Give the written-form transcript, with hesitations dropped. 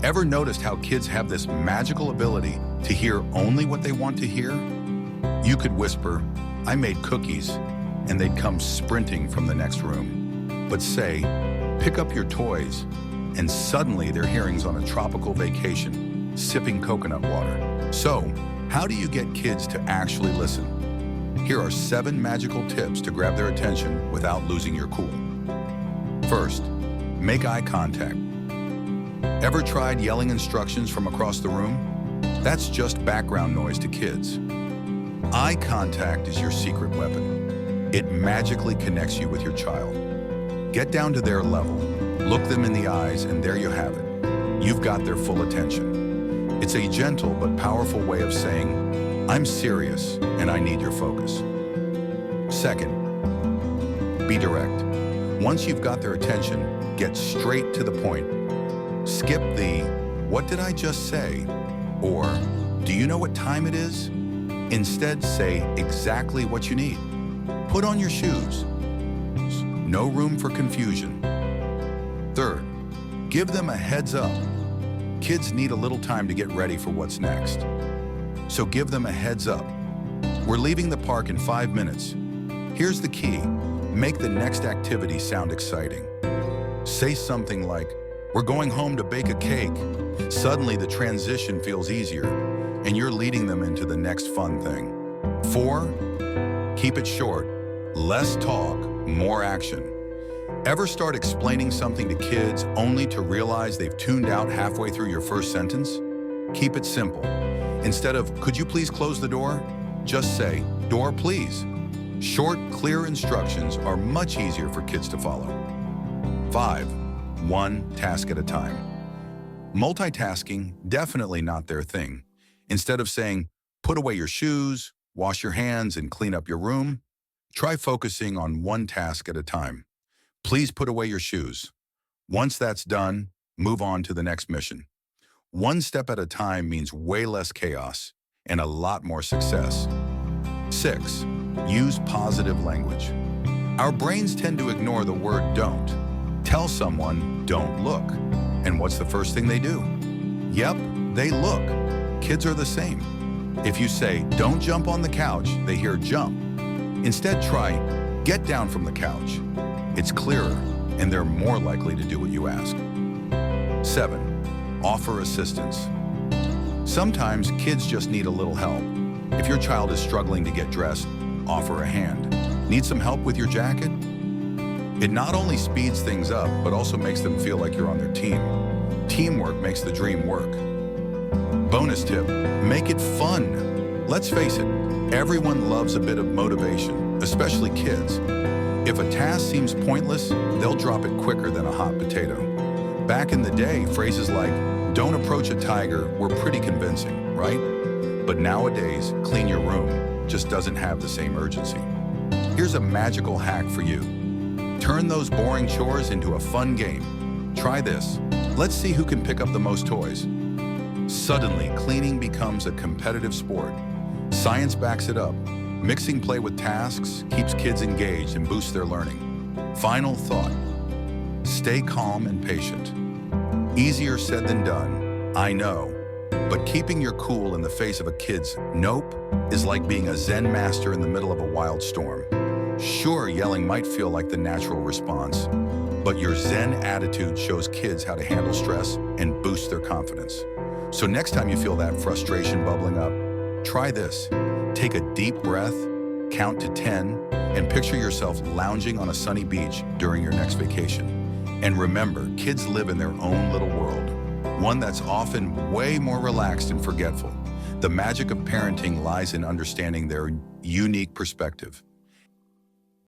Ever noticed how kids have this magical ability to hear only what they want to hear? You could whisper, "I made cookies," and they'd come sprinting from the next room. But say, "Pick up your toys," and suddenly their hearing's on a tropical vacation, sipping coconut water. So, how do you get kids to actually listen? Here are 7 magical tips to grab their attention without losing your cool. First, make eye contact. Ever tried yelling instructions from across the room? That's just background noise to kids. Eye contact is your secret weapon. It magically connects you with your child. Get down to their level, look them in the eyes, and there you have it. You've got their full attention. It's a gentle but powerful way of saying, "I'm serious and I need your focus." Second, be direct. Once you've got their attention, get straight to the point. Skip the, "What did I just say?" or "Do you know what time it is?" Instead, say exactly what you need. Put on your shoes. No room for confusion. Third, give them a heads up. Kids need a little time to get ready for what's next. So give them a heads up. "We're leaving the park in 5 minutes. Here's the key. Make the next activity sound exciting." Say something like, "We're going home to bake a cake." Suddenly the transition feels easier, and you're leading them into the next fun thing. 4, keep it short. Less talk, more action. Ever start explaining something to kids only to realize they've tuned out halfway through your first sentence? Keep it simple. Instead of, "Could you please close the door?" just say, "Door, please." Short, clear instructions are much easier for kids to follow. 5, one task at a time. Multitasking, definitely not their thing. Instead of saying, "Put away your shoes, wash your hands, and clean up your room," try focusing on one task at a time. "Please put away your shoes." Once that's done, move on to the next mission. One step at a time means way less chaos and a lot more success. 6, use positive language. Our brains tend to ignore the word "don't." Tell someone, "Don't look." And what's the first thing they do? Yep, they look. Kids are the same. If you say, "Don't jump on the couch," they hear "jump." Instead, try, "Get down from the couch." It's clearer, and they're more likely to do what you ask. 7, offer assistance. Sometimes kids just need a little help. If your child is struggling to get dressed, offer a hand. Need some help with your jacket? It not only speeds things up, but also makes them feel like you're on their team. Teamwork makes the dream work. Bonus tip, make it fun. Let's face it, everyone loves a bit of motivation, especially kids. If a task seems pointless, they'll drop it quicker than a hot potato. Back in the day, phrases like, "Don't approach a tiger," were pretty convincing, right? But nowadays, "Clean your room" just doesn't have the same urgency. Here's a magical hack for you. Turn those boring chores into a fun game. Try this. Let's see who can pick up the most toys. Suddenly, cleaning becomes a competitive sport. Science backs it up. Mixing play with tasks keeps kids engaged and boosts their learning. Final thought. Stay calm and patient. Easier said than done, I know. But keeping your cool in the face of a kid's "nope" is like being a Zen master in the middle of a wild storm. Sure, yelling might feel like the natural response, but your Zen attitude shows kids how to handle stress and boost their confidence. So next time you feel that frustration bubbling up, try this. Take a deep breath, count to 10, and picture yourself lounging on a sunny beach during your next vacation. And remember, kids live in their own little world, one that's often way more relaxed and forgetful. The magic of parenting lies in understanding their unique perspective.